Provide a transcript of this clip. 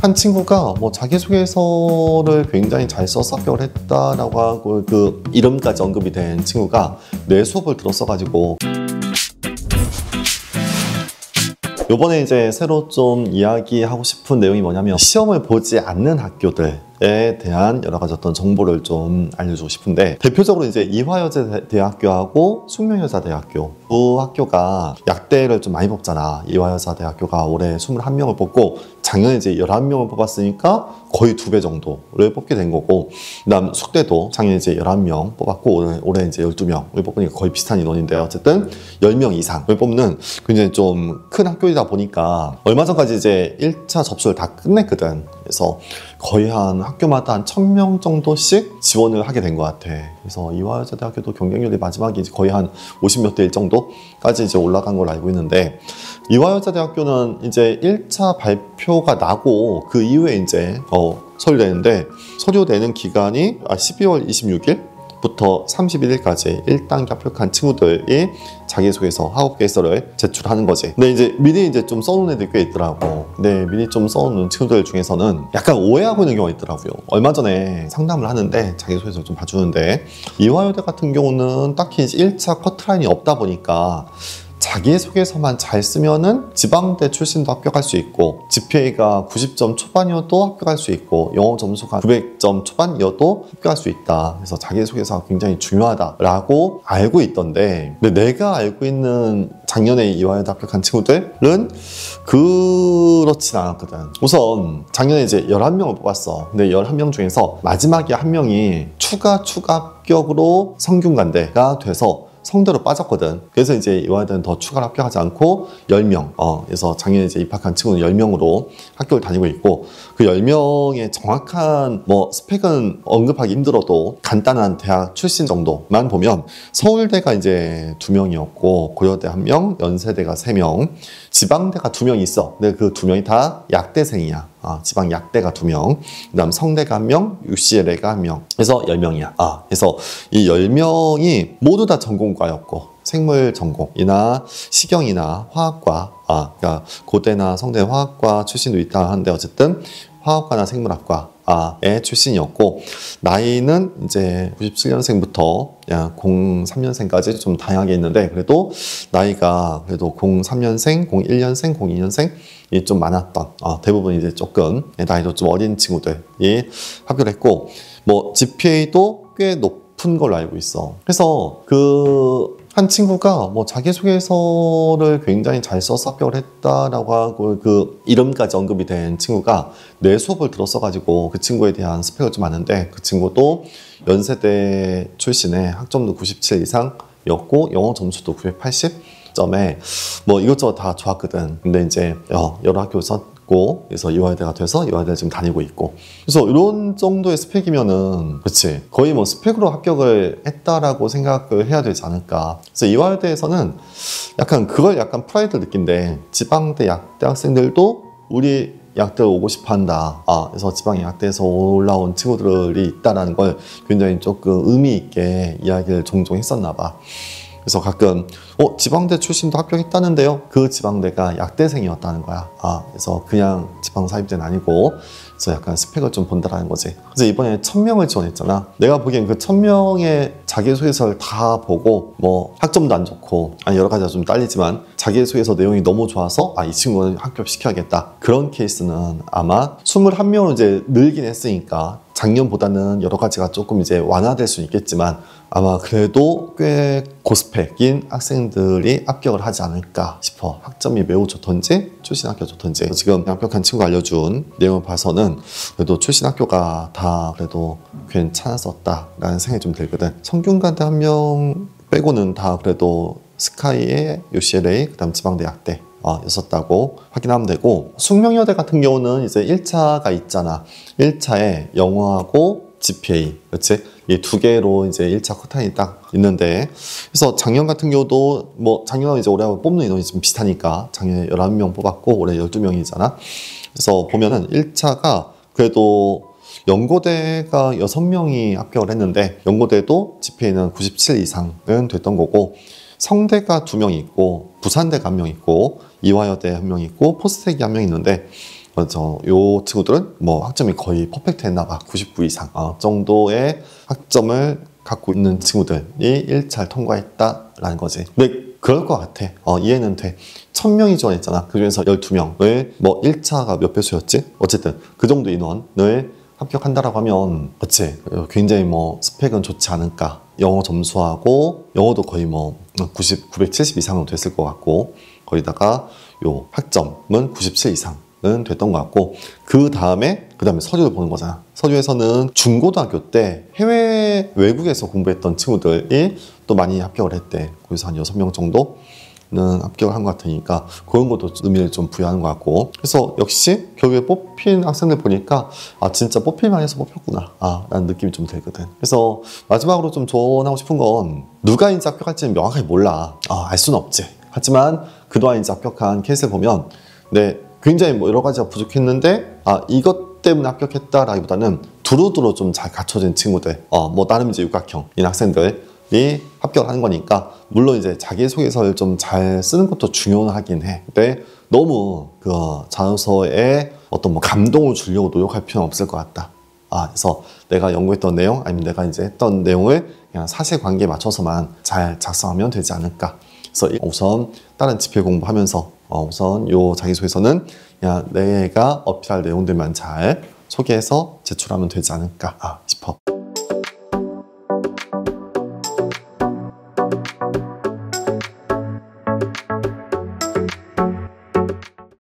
한 친구가 뭐 자기소개서를 굉장히 잘 써서 합격을 했다라고 하고 그 이름까지 언급이 된 친구가 내 수업을 들었어가지고 요번에 이제 새로 좀 이야기하고 싶은 내용이 뭐냐면 시험을 보지 않는 학교들에 대한 여러 가지 어떤 정보를 좀 알려주고 싶은데, 대표적으로 이제 이화여자대학교하고 숙명여자대학교 두 학교가 약대를 좀 많이 뽑잖아. 이화여자대학교가 올해 21명을 뽑고 작년에 이제 11명을 뽑았으니까 거의 2배 정도를 뽑게 된 거고, 그다음 숙대도 작년에 이제 11명 뽑았고 올해 이제 12명을 뽑으니까 거의 비슷한 인원인데, 어쨌든 10명 이상을 뽑는 굉장히 좀 큰 학교이다 보니까 얼마 전까지 이제 1차 접수를 다 끝냈거든. 그래서 거의 한 학교마다 한 1000명 정도씩 지원을 하게 된 것 같아. 그래서 이화여자대학교도 경쟁률이 마지막에 이제 거의 한 50몇 대 1 정도까지 이제 올라간 걸로 알고 있는데, 이화여자대학교는 이제 1차 발표가 나고 그 이후에 이제 서류 내는데, 서류 내는 기간이 12월 26일부터 31일까지 1단계 합격한 친구들이 자기소개서, 학업계획서를 제출하는 거지. 근데 이제 미리 이제 좀 써놓은 애들이 꽤 있더라고. 근데 미리 좀 써놓은 친구들 중에서는 약간 오해하고 있는 경우가 있더라고요. 얼마 전에 상담을 하는데 자기소개서 좀 봐주는데, 이화여대 같은 경우는 딱히 이제 1차 커트라인이 없다 보니까 자기소개서만 잘 쓰면은 지방대 출신도 합격할 수 있고, GPA가 90점 초반이어도 합격할 수 있고, 영어 점수가 900점 초반이어도 합격할 수 있다. 그래서 자기소개서가 굉장히 중요하다라고 알고 있던데, 근데 내가 알고 있는 작년에 이화여대 합격한 친구들은 그렇진 않았거든. 우선 작년에 이제 11명을 뽑았어. 근데 11명 중에서 마지막에 한 명이 추가 합격으로 성균관대가 돼서 성대로 빠졌거든. 그래서 이제 이화여대는 더 추가로 합격하지 않고 10명, 그래서 작년에 이제 입학한 친구는 10명으로 학교를 다니고 있고, 그 10명의 정확한 뭐 스펙은 언급하기 힘들어도 간단한 대학 출신 정도만 보면 서울대가 이제 2명이었고, 고려대 1명, 연세대가 3명, 지방대가 2명 있어. 근데 그 2명이 다 약대생이야. 지방 약대가 2명, 그 다음 성대가 1명, UCLA가 1명, 그래서 10명이야. 그래서 이 10명이 모두 다 전공과였고, 생물 전공이나 시경이나 화학과, 그러니까 고대나 성대 화학과 출신도 있다 하는데, 어쨌든 화학과나 생물학과의 출신이었고, 나이는 이제 97년생부터 03년생까지 좀 다양하게 있는데, 그래도 나이가 그래도 03년생, 01년생, 02년생 이 좀 많았던, 대부분 이제 조금 나이도 좀 어린 친구들이 합격을 했고, 뭐 GPA도 꽤 높은 걸로 알고 있어. 그래서 한 친구가 뭐 자기소개서를 굉장히 잘 써서 합격을 했다라고 하고 그 이름까지 언급이 된 친구가 내 수업을 들었어가지고 그 친구에 대한 스펙을 좀 아는데, 그 친구도 연세대 출신의 학점도 97 이상이었고 영어 점수도 980점에 뭐 이것저것 다 좋았거든. 근데 이제 여러 학교 썼고, 그래서 이화여대가 돼서 이화여대를 지금 다니고 있고, 그래서 이런 정도의 스펙이면은 그렇지, 거의 뭐 스펙으로 합격을 했다라고 생각을 해야 되지 않을까. 그래서 이화여대에서는 약간 프라이드를 느낀대. 지방대 약대 학생들도 우리 약대를 오고 싶어 한다. 그래서 지방 약대에서 올라온 친구들이 있다라는 걸 굉장히 조금 의미 있게 이야기를 종종 했었나 봐. 그래서 가끔 지방대 출신도 합격했다는데요, 그 지방대가 약대생이었다는 거야. 그래서 그냥 지방사립대는 아니고, 그래서 약간 스펙을 좀 본다라는 거지. 그래서 이번에 1000명을 지원했잖아. 내가 보기엔 그 1000명의 자기소개서를 다 보고, 뭐 학점도 안 좋고 여러 가지가 좀 딸리지만 자기소개서 내용이 너무 좋아서 이 친구는 합격시켜야겠다, 그런 케이스는 아마 21명으로 이제 늘긴 했으니까 작년보다는 여러 가지가 조금 이제 완화될 수 있겠지만, 아마 그래도 꽤 고스펙인 학생들이 합격을 하지 않을까 싶어. 학점이 매우 좋던지 출신 학교가 좋던지. 지금 합격한 친구가 알려준 내용을 봐서는 그래도 출신 학교가 다 그래도 괜찮았었다라는 생각이 좀 들거든. 성균관대 1명 빼고는 다 그래도 스카이에 UCLA, 그 다음 지방대 약대 였었다고 확인하면 되고, 숙명여대 같은 경우는 이제 1차가 있잖아. 1차에 영어하고 GPA, 그렇지? 이 두 개로 이제 1차 커트라인이 딱 있는데, 그래서 작년 같은 경우도 뭐 작년하고 이제 올해하고 뽑는 인원이 좀 비슷하니까 작년에 11명 뽑았고 올해 12명이잖아. 그래서 보면은 1차가 그래도 연고대가 6명이 합격을 했는데, 연고대도 GPA는 97 이상은 됐던 거고, 성대가 2명 있고, 부산대가 1명 있고, 이화여대 1명 있고, 포스텍이 1명 있는데, 그렇죠. 요 친구들은 뭐 학점이 거의 퍼펙트 했나 봐. 99 이상 정도의 학점을 갖고 있는 친구들이 1차를 통과했다라는 거지. 근데 그럴 것 같아. 이해는 돼. 1000명이 지원했잖아. 그 중에서 12명을 뭐 1차가 몇 배수였지? 어쨌든 그 정도 인원을 합격한다라고 하면 그치 굉장히 뭐 스펙은 좋지 않을까. 영어 점수하고 영어도 거의 뭐 970 이상은 됐을 것 같고 거기다가 요 학점은 97 이상은 됐던 것 같고 그 다음에 서류를 보는 거잖아. 서류에서는 중고등학교 때 해외 외국에서 공부했던 친구들이 또 많이 합격을 했대. 그래서 한 6명 정도는 합격을 한 것 같으니까 그런 것도 의미를 좀 부여하는 것 같고 그래서 역시 결국에 뽑힌 학생들 보니까 진짜 뽑힐만 해서 뽑혔구나 라는 느낌이 좀 들거든. 그래서 마지막으로 좀 조언하고 싶은 건 누가 이제 합격할지는 명확하게 몰라. 알 수는 없지. 하지만 그동안 이제 합격한 케이스를 보면 굉장히 뭐 여러 가지가 부족했는데 이것 때문에 합격했다라기보다는 두루두루 좀 잘 갖춰진 친구들 뭐 나름 이제 육각형인 학생들이 합격하는 거니까 물론 이제 자기소개서를 좀 잘 쓰는 것도 중요하긴 해. 근데 너무 그 자소서에 어떤 뭐 감동을 주려고 노력할 필요는 없을 것 같다. 그래서 내가 연구했던 내용 아니면 내가 이제 했던 내용을 그냥 사실관계에 맞춰서만 잘 작성하면 되지 않을까. 그래서 우선 다른 지필 공부하면서 우선 요 자기소개서는 그냥 내가 어필할 내용들만 잘 소개해서 제출하면 되지 않을까 싶습니다.